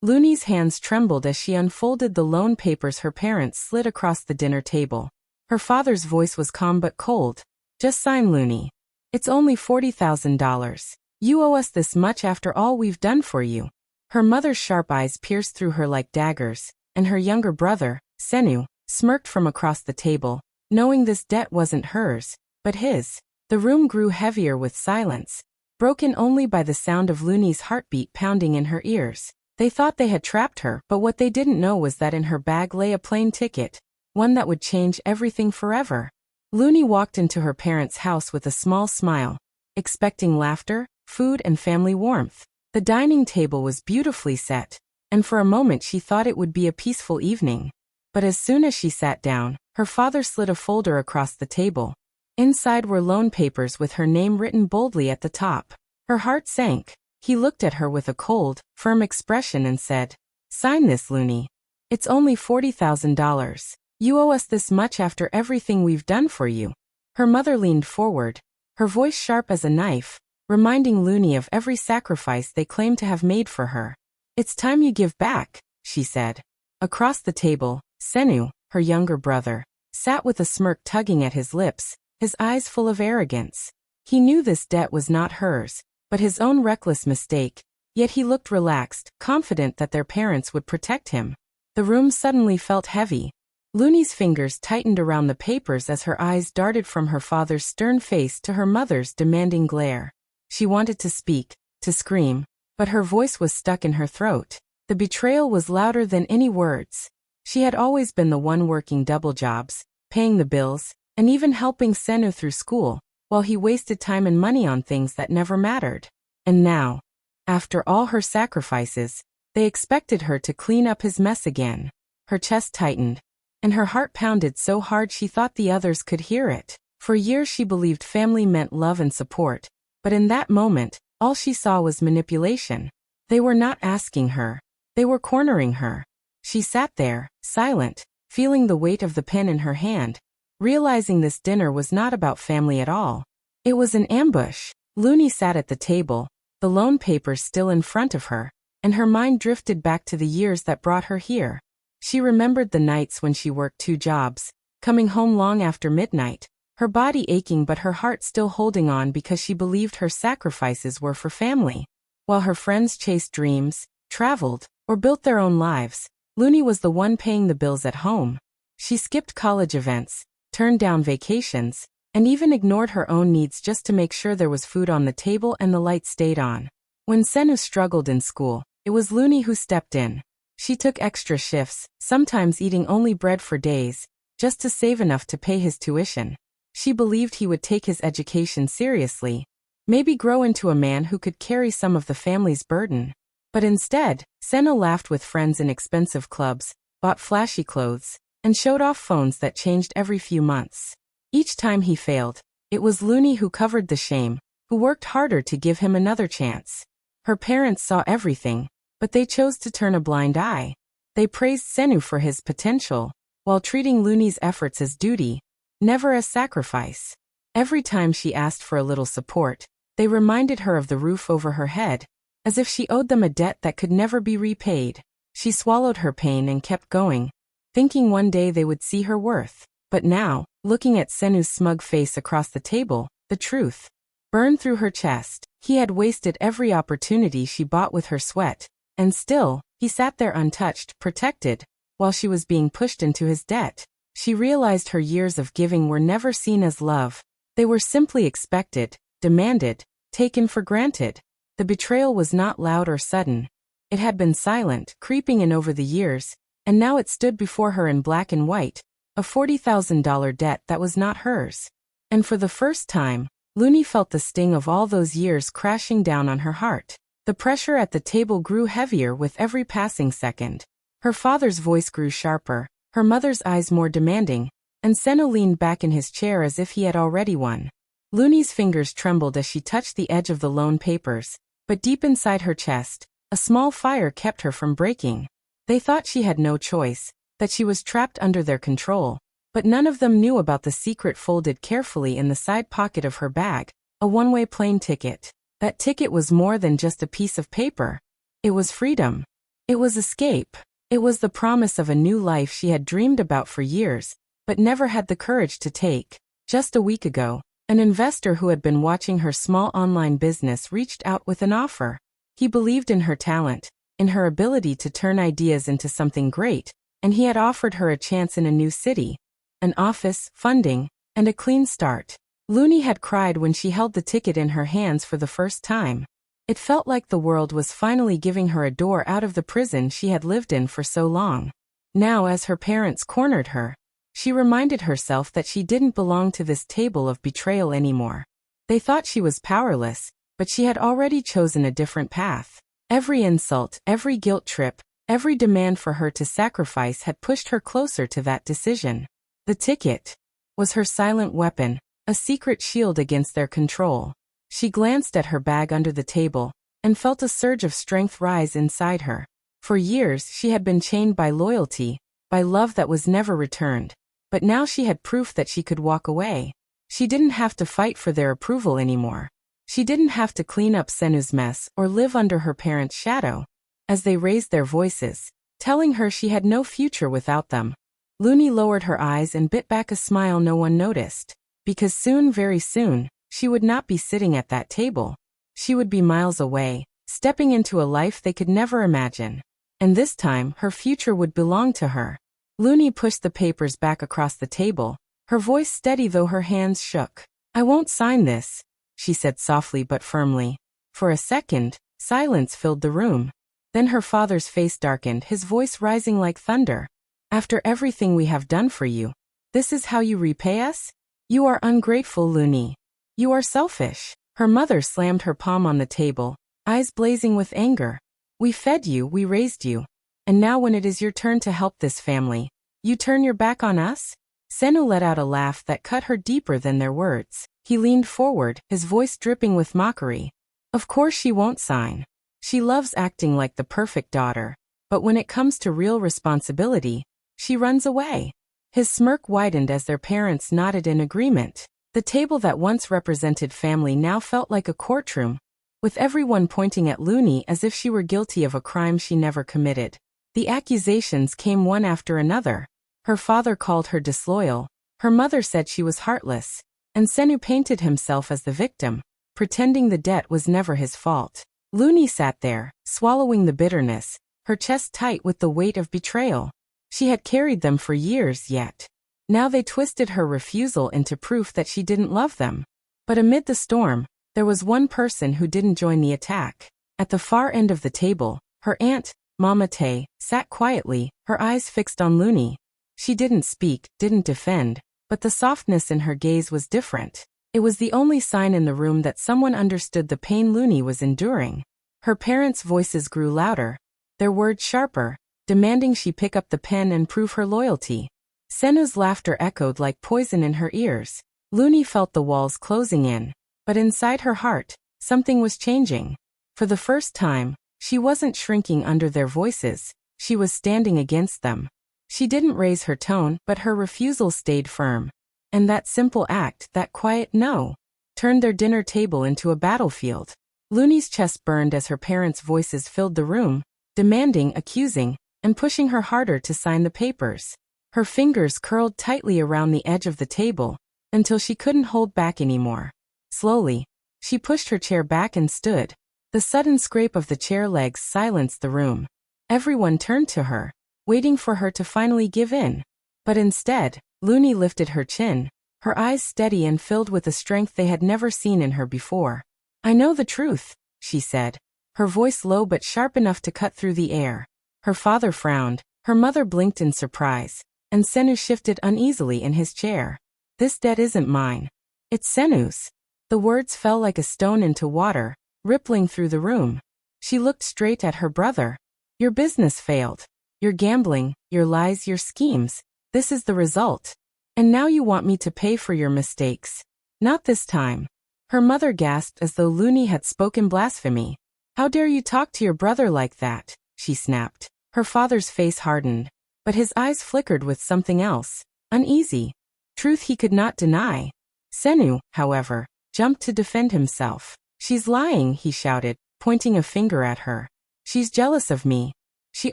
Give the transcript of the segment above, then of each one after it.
Looney's hands trembled as she unfolded the loan papers her parents slid across the dinner table. Her father's voice was calm but cold. Just sign, Looney. It's only $40,000. You owe us this much after all we've done for you. Her mother's sharp eyes pierced through her like daggers, and her younger brother, Senu, smirked from across the table, knowing this debt wasn't hers, but his. The room grew heavier with silence, broken only by the sound of Looney's heartbeat pounding in her ears. They thought they had trapped her, but what they didn't know was that in her bag lay a plane ticket, one that would change everything forever. Looney walked into her parents' house with a small smile, expecting laughter, food, and family warmth. The dining table was beautifully set, and for a moment she thought it would be a peaceful evening. But as soon as she sat down, her father slid a folder across the table. Inside were loan papers with her name written boldly at the top. Her heart sank. He looked at her with a cold, firm expression and said, "Sign this, Looney. It's only $40,000. You owe us this much after everything we've done for you." Her mother leaned forward, her voice sharp as a knife, reminding Looney of every sacrifice they claimed to have made for her. "It's time you give back," she said. Across the table, Senu, her younger brother, sat with a smirk tugging at his lips, his eyes full of arrogance. He knew this debt was not hers, but his own reckless mistake, yet he looked relaxed, confident that their parents would protect him. The room suddenly felt heavy. Looney's fingers tightened around the papers as her eyes darted from her father's stern face to her mother's demanding glare. She wanted to speak, to scream, but her voice was stuck in her throat. The betrayal was louder than any words. She had always been the one working double jobs, paying the bills, and even helping Senu through school, while he wasted time and money on things that never mattered. And now, after all her sacrifices, they expected her to clean up his mess again. Her chest tightened, and her heart pounded so hard she thought the others could hear it. For years she believed family meant love and support, but in that moment, all she saw was manipulation. They were not asking her. They were cornering her. She sat there, silent, feeling the weight of the pen in her hand, realizing this dinner was not about family at all. It was an ambush. Looney sat at the table, the loan papers still in front of her, and her mind drifted back to the years that brought her here. She remembered the nights when she worked 2 jobs, coming home long after midnight, her body aching but her heart still holding on because she believed her sacrifices were for family. While her friends chased dreams, traveled, or built their own lives, Looney was the one paying the bills at home. She skipped college events, turned down vacations, and even ignored her own needs just to make sure there was food on the table and the lights stayed on. When Senu struggled in school, it was Looney who stepped in. She took extra shifts, sometimes eating only bread for days, just to save enough to pay his tuition. She believed he would take his education seriously, maybe grow into a man who could carry some of the family's burden. But instead, Senu laughed with friends in expensive clubs, bought flashy clothes, and showed off phones that changed every few months. Each time he failed, it was Looney who covered the shame, who worked harder to give him another chance. Her parents saw everything, but they chose to turn a blind eye. They praised Senu for his potential, while treating Looney's efforts as duty, never as sacrifice. Every time she asked for a little support, they reminded her of the roof over her head, as if she owed them a debt that could never be repaid. She swallowed her pain and kept going, thinking one day they would see her worth. But now, looking at Senu's smug face across the table, the truth burned through her chest. He had wasted every opportunity she bought with her sweat, and still, he sat there untouched, protected, while she was being pushed into his debt. She realized her years of giving were never seen as love. They were simply expected, demanded, taken for granted. The betrayal was not loud or sudden. It had been silent, creeping in over the years, and now it stood before her in black and white, a $40,000 debt that was not hers. And for the first time, Looney felt the sting of all those years crashing down on her heart. The pressure at the table grew heavier with every passing second. Her father's voice grew sharper, her mother's eyes more demanding, and Senu leaned back in his chair as if he had already won. Looney's fingers trembled as she touched the edge of the loan papers, but deep inside her chest, a small fire kept her from breaking. They thought she had no choice, that she was trapped under their control, but none of them knew about the secret folded carefully in the side pocket of her bag, a one-way plane ticket. That ticket was more than just a piece of paper. It was freedom. It was escape. It was the promise of a new life she had dreamed about for years, but never had the courage to take. Just a week ago, an investor who had been watching her small online business reached out with an offer. He believed in her talent, in her ability to turn ideas into something great, and he had offered her a chance in a new city, an office, funding, and a clean start. Looney had cried when she held the ticket in her hands for the first time. It felt like the world was finally giving her a door out of the prison she had lived in for so long. Now, as her parents cornered her, she reminded herself that she didn't belong to this table of betrayal anymore. They thought she was powerless, but she had already chosen a different path. Every insult, every guilt trip, every demand for her to sacrifice had pushed her closer to that decision. The ticket was her silent weapon, a secret shield against their control. She glanced at her bag under the table and felt a surge of strength rise inside her. For years she had been chained by loyalty, by love that was never returned. But now she had proof that she could walk away. She didn't have to fight for their approval anymore. She didn't have to clean up Senu's mess or live under her parents' shadow. As they raised their voices, telling her she had no future without them, Looney lowered her eyes and bit back a smile no one noticed. Because soon, very soon, she would not be sitting at that table. She would be miles away, stepping into a life they could never imagine. And this time, her future would belong to her. Looney pushed the papers back across the table, her voice steady though her hands shook. "I won't sign this," she said softly but firmly. For a second, silence filled the room. Then her father's face darkened, his voice rising like thunder. "After everything we have done for you, this is how you repay us? You are ungrateful, Looney. You are selfish." Her mother slammed her palm on the table, eyes blazing with anger. "We fed you, we raised you. And now when it is your turn to help this family, you turn your back on us?" Senu let out a laugh that cut her deeper than their words. He leaned forward, his voice dripping with mockery. "Of course she won't sign. She loves acting like the perfect daughter, but when it comes to real responsibility, she runs away." His smirk widened as their parents nodded in agreement. The table that once represented family now felt like a courtroom, with everyone pointing at Looney as if she were guilty of a crime she never committed. The accusations came one after another. Her father called her disloyal, her mother said she was heartless, and Senu painted himself as the victim, pretending the debt was never his fault. Looney sat there, swallowing the bitterness, her chest tight with the weight of betrayal. She had carried them for years, yet now they twisted her refusal into proof that she didn't love them. But amid the storm, there was one person who didn't join the attack. At the far end of the table, her aunt, Mama Tay, sat quietly, her eyes fixed on Looney. She didn't speak, didn't defend, but the softness in her gaze was different. It was the only sign in the room that someone understood the pain Looney was enduring. Her parents' voices grew louder, their words sharper, demanding she pick up the pen and prove her loyalty. Senu's laughter echoed like poison in her ears. Looney felt the walls closing in, but inside her heart, something was changing. For the first time, she wasn't shrinking under their voices, she was standing against them. She didn't raise her tone, but her refusal stayed firm. And that simple act, that quiet no, turned their dinner table into a battlefield. Looney's chest burned as her parents' voices filled the room, demanding, accusing, and pushing her harder to sign the papers. Her fingers curled tightly around the edge of the table, until she couldn't hold back anymore. Slowly, she pushed her chair back and stood. The sudden scrape of the chair legs silenced the room. Everyone turned to her, waiting for her to finally give in. But instead, Looney lifted her chin, her eyes steady and filled with a strength they had never seen in her before. "I know the truth," she said, her voice low but sharp enough to cut through the air. Her father frowned, her mother blinked in surprise, and Senu shifted uneasily in his chair. "This debt isn't mine. It's Senu's." The words fell like a stone into water, rippling through the room. She looked straight at her brother. "Your business failed. Your gambling, your lies, your schemes. This is the result. And now you want me to pay for your mistakes. Not this time." Her mother gasped as though Looney had spoken blasphemy. "How dare you talk to your brother like that?" she snapped. Her father's face hardened, but his eyes flickered with something else, uneasy. Truth he could not deny. Senu, however, jumped to defend himself. "She's lying," he shouted, pointing a finger at her. "She's jealous of me. She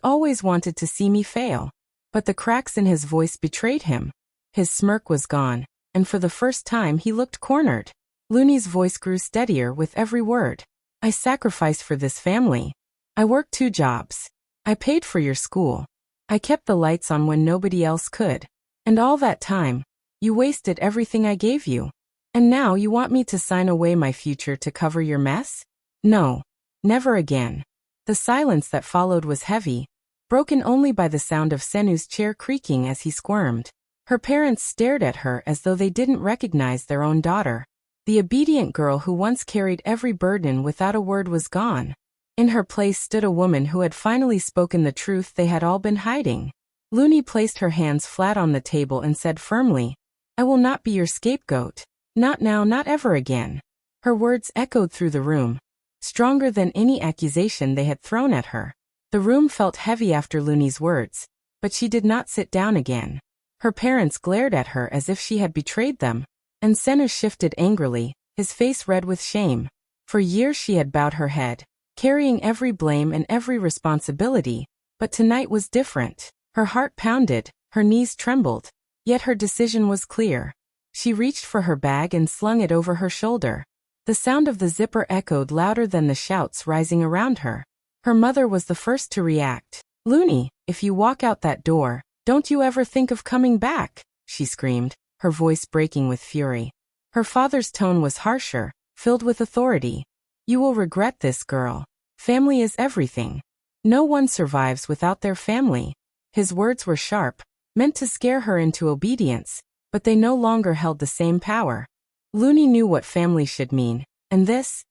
always wanted to see me fail. But the cracks in his voice betrayed him. His smirk was gone, and for the first time he looked cornered. Looney's voice grew steadier with every word. I sacrificed for this family. I worked 2 jobs. I paid for your school. I kept the lights on when nobody else could. And all that time, you wasted everything I gave you. And now you want me to sign away my future to cover your mess? No. Never again. The silence that followed was heavy, broken only by the sound of Senu's chair creaking as he squirmed. Her parents stared at her as though they didn't recognize their own daughter. The obedient girl who once carried every burden without a word was gone. In her place stood a woman who had finally spoken the truth they had all been hiding. Looney placed her hands flat on the table and said firmly, I will not be your scapegoat. Not now, not ever again. Her words echoed through the room, stronger than any accusation they had thrown at her. The room felt heavy after Looney's words, but she did not sit down again. Her parents glared at her as if she had betrayed them, and Senu shifted angrily, his face red with shame. For years she had bowed her head, carrying every blame and every responsibility, but tonight was different. Her heart pounded, her knees trembled, yet her decision was clear. She reached for her bag and slung it over her shoulder. The sound of the zipper echoed louder than the shouts rising around her. Her mother was the first to react. Looney, if you walk out that door, don't you ever think of coming back, she screamed, her voice breaking with fury. Her father's tone was harsher, filled with authority. You will regret this, girl. Family is everything. No one survives without their family. His words were sharp, meant to scare her into obedience, but they no longer held the same power. Looney knew what family should mean, and this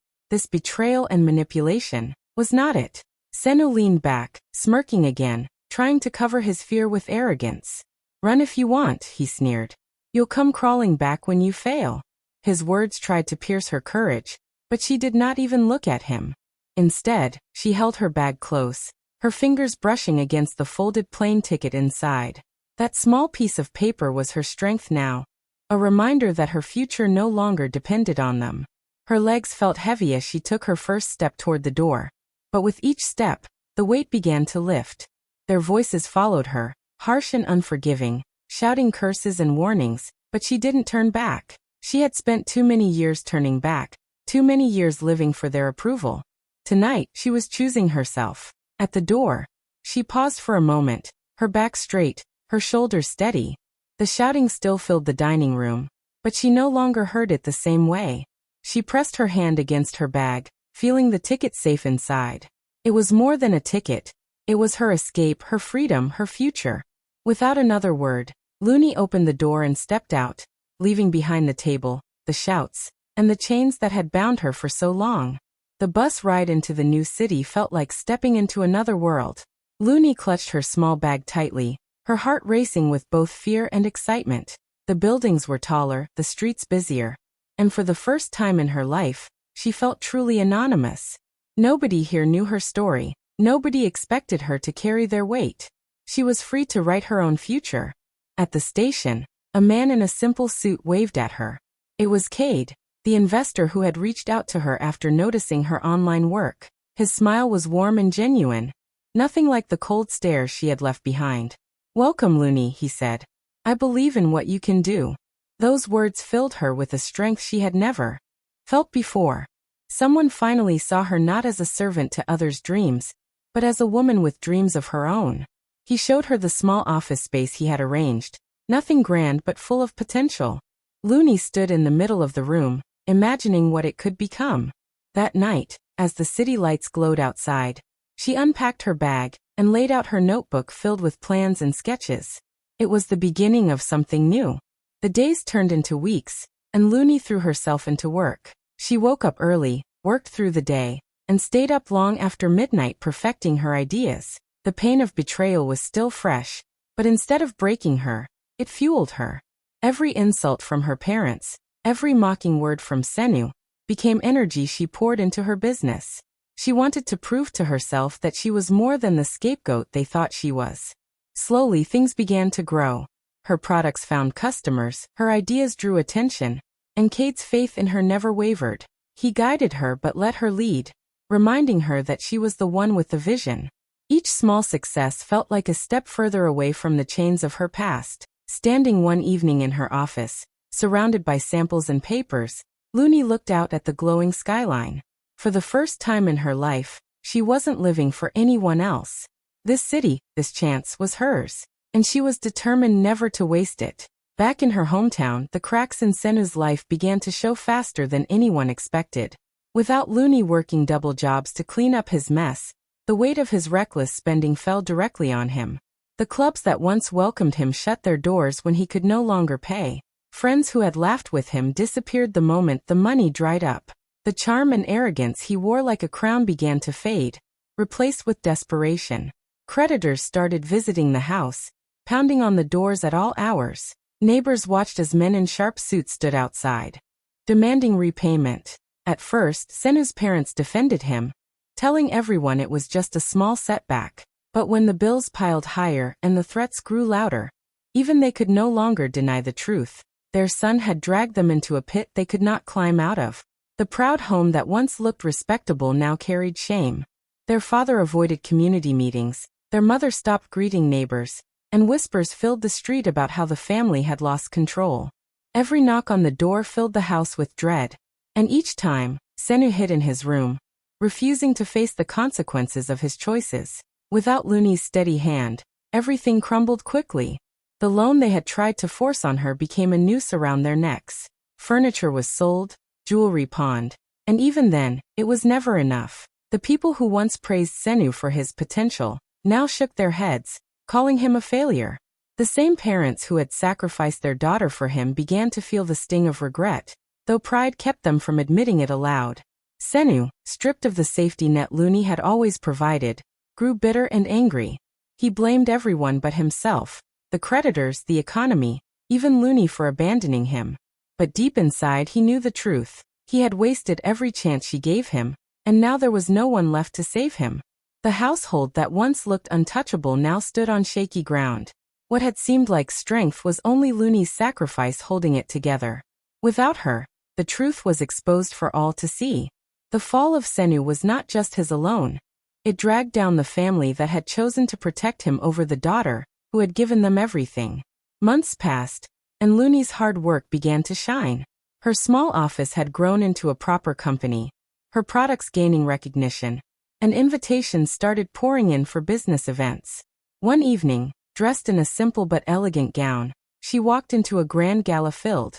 betrayal and manipulation, was not it. Senu leaned back, smirking again, trying to cover his fear with arrogance. Run if you want, he sneered. You'll come crawling back when you fail. His words tried to pierce her courage, but she did not even look at him. Instead, she held her bag close, her fingers brushing against the folded plane ticket inside. That small piece of paper was her strength now, a reminder that her future no longer depended on them. Her legs felt heavy as she took her first step toward the door, but with each step, the weight began to lift. Their voices followed her, harsh and unforgiving, shouting curses and warnings, but she didn't turn back. She had spent too many years turning back, too many years living for their approval. Tonight, she was choosing herself. At the door, she paused for a moment, her back straight, her shoulders steady. The shouting still filled the dining room, but she no longer heard it the same way. She pressed her hand against her bag, feeling the ticket safe inside. It was more than a ticket. It was her escape, her freedom, her future. Without another word, Looney opened the door and stepped out, leaving behind the table, the shouts, and the chains that had bound her for so long. The bus ride into the new city felt like stepping into another world. Looney clutched her small bag tightly, her heart racing with both fear and excitement. The buildings were taller, the streets busier, and for the first time in her life, she felt truly anonymous. Nobody here knew her story. Nobody expected her to carry their weight. She was free to write her own future. At the station, a man in a simple suit waved at her. It was Cade, the investor who had reached out to her after noticing her online work. His smile was warm and genuine, nothing like the cold stare she had left behind. Welcome, Looney, he said. I believe in what you can do. Those words filled her with a strength she had never felt before. Someone finally saw her not as a servant to others' dreams, but as a woman with dreams of her own. He showed her the small office space he had arranged, nothing grand but full of potential. Looney stood in the middle of the room, imagining what it could become. That night, as the city lights glowed outside, she unpacked her bag and laid out her notebook filled with plans and sketches. It was the beginning of something new. The days turned into weeks, and Looney threw herself into work. She woke up early, worked through the day, and stayed up long after midnight perfecting her ideas. The pain of betrayal was still fresh, but instead of breaking her, it fueled her. Every insult from her parents, every mocking word from Senu, became energy she poured into her business. She wanted to prove to herself that she was more than the scapegoat they thought she was. Slowly things began to grow. Her products found customers, her ideas drew attention, and Cade's faith in her never wavered. He guided her but let her lead, reminding her that she was the one with the vision. Each small success felt like a step further away from the chains of her past. Standing one evening in her office, surrounded by samples and papers, Looney looked out at the glowing skyline. For the first time in her life, she wasn't living for anyone else. This city, this chance, was hers, and she was determined never to waste it. Back in her hometown, the cracks in Senu's life began to show faster than anyone expected. Without Looney working double jobs to clean up his mess, the weight of his reckless spending fell directly on him. The clubs that once welcomed him shut their doors when he could no longer pay. Friends who had laughed with him disappeared the moment the money dried up. The charm and arrogance he wore like a crown began to fade, replaced with desperation. Creditors started visiting the house, pounding on the doors at all hours. Neighbors watched as men in sharp suits stood outside, demanding repayment. At first, Senu's parents defended him, telling everyone it was just a small setback. But when the bills piled higher and the threats grew louder, even they could no longer deny the truth. Their son had dragged them into a pit they could not climb out of. The proud home that once looked respectable now carried shame. Their father avoided community meetings, their mother stopped greeting neighbors, and whispers filled the street about how the family had lost control. Every knock on the door filled the house with dread, and each time, Senu hid in his room, refusing to face the consequences of his choices. Without Looney's steady hand, everything crumbled quickly. The loan they had tried to force on her became a noose around their necks. Furniture was sold, jewelry pawned, and even then, it was never enough. The people who once praised Senu for his potential now shook their heads, calling him a failure. The same parents who had sacrificed their daughter for him began to feel the sting of regret, though pride kept them from admitting it aloud. Senu, stripped of the safety net Looney had always provided, grew bitter and angry. He blamed everyone but himself, the creditors, the economy, even Looney for abandoning him. But deep inside he knew the truth. He had wasted every chance she gave him, and now there was no one left to save him. The household that once looked untouchable now stood on shaky ground. What had seemed like strength was only Looney's sacrifice holding it together. Without her, the truth was exposed for all to see. The fall of Senu was not just his alone. It dragged down the family that had chosen to protect him over the daughter, who had given them everything. Months passed, and Looney's hard work began to shine. Her small office had grown into a proper company, her products gaining recognition, and invitations started pouring in for business events. One evening, dressed in a simple but elegant gown, she walked into a grand gala filled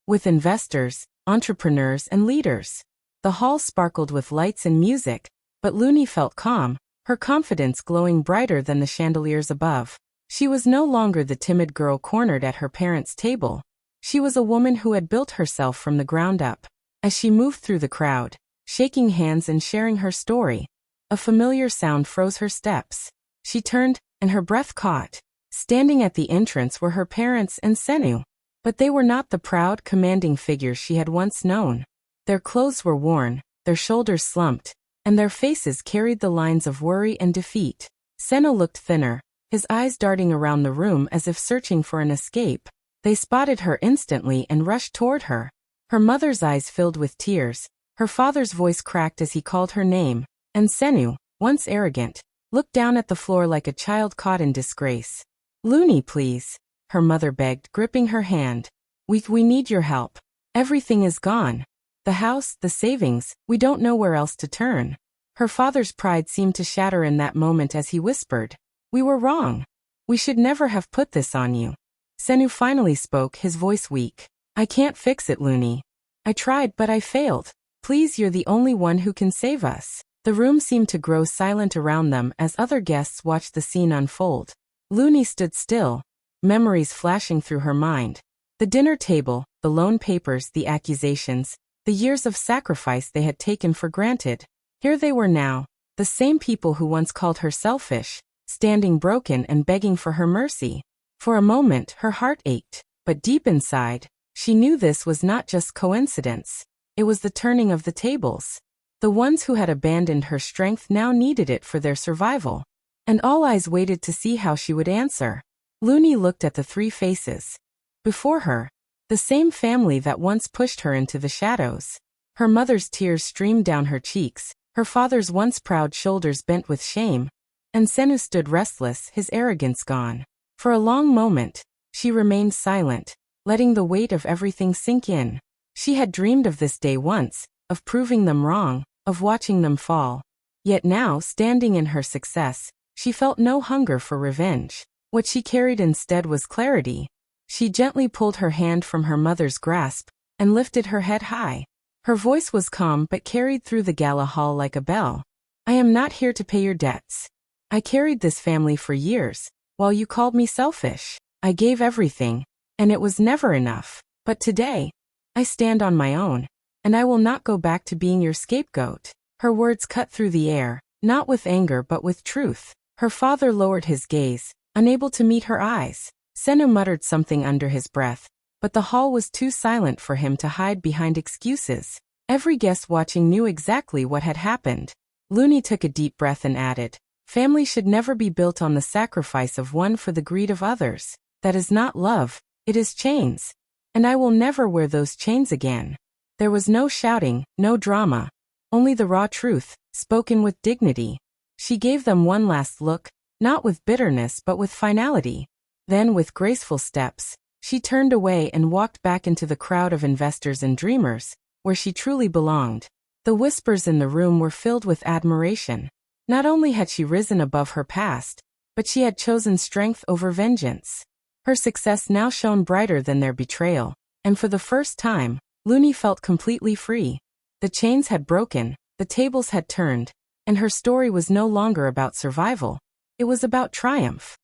with investors, entrepreneurs, and leaders. The hall sparkled with lights and music, but Looney felt calm, her confidence glowing brighter than the chandeliers above. She was no longer the timid girl cornered at her parents' table. She was a woman who had built herself from the ground up. As she moved through the crowd, shaking hands and sharing her story, a familiar sound froze her steps. She turned, and her breath caught. Standing at the entrance were her parents and Senu. But they were not the proud, commanding figures she had once known. Their clothes were worn, their shoulders slumped, and their faces carried the lines of worry and defeat. Senu looked thinner, his eyes darting around the room as if searching for an escape. They spotted her instantly and rushed toward her. Her mother's eyes filled with tears, her father's voice cracked as he called her name, and Senu, once arrogant, looked down at the floor like a child caught in disgrace. "Looney, please," her mother begged, gripping her hand. We need your help. Everything is gone. The house, the savings, we don't know where else to turn." Her father's pride seemed to shatter in that moment as he whispered, "We were wrong. We should never have put this on you." Senu finally spoke, his voice weak. "I can't fix it, Looney. I tried, but I failed. Please, you're the only one who can save us." The room seemed to grow silent around them as other guests watched the scene unfold. Looney stood still, memories flashing through her mind. The dinner table, the loan papers, the accusations, the years of sacrifice they had taken for granted. Here they were now, the same people who once called her selfish, standing broken and begging for her mercy. For a moment, her heart ached, but deep inside, she knew this was not just coincidence. It was the turning of the tables. The ones who had abandoned her strength now needed it for their survival. And all eyes waited to see how she would answer. Looney looked at the three faces before her, the same family that once pushed her into the shadows. Her mother's tears streamed down her cheeks, her father's once proud shoulders bent with shame, And Senu stood restless, his arrogance gone. For a long moment, she remained silent, letting the weight of everything sink in. She had dreamed of this day once, of proving them wrong, of watching them fall. Yet now, standing in her success, she felt no hunger for revenge. What she carried instead was clarity. She gently pulled her hand from her mother's grasp and lifted her head high. Her voice was calm but carried through the gala hall like a bell. I am not here to pay your debts. I carried this family for years. While you called me selfish, I gave everything, and it was never enough. But today, I stand on my own, and I will not go back to being your scapegoat. Her words cut through the air, not with anger but with truth. Her father lowered his gaze, unable to meet her eyes. Senu muttered something under his breath, but the hall was too silent for him to hide behind excuses. Every guest watching knew exactly what had happened. Looney took a deep breath and added, family should never be built on the sacrifice of one for the greed of others. That is not love, it is chains. And I will never wear those chains again. There was no shouting, no drama. Only the raw truth, spoken with dignity. She gave them one last look, not with bitterness but with finality. Then, with graceful steps, she turned away and walked back into the crowd of investors and dreamers, where she truly belonged. The whispers in the room were filled with admiration. Not only had she risen above her past, but she had chosen strength over vengeance. Her success now shone brighter than their betrayal, and for the first time, Looney felt completely free. The chains had broken, the tables had turned, and her story was no longer about survival. It was about triumph.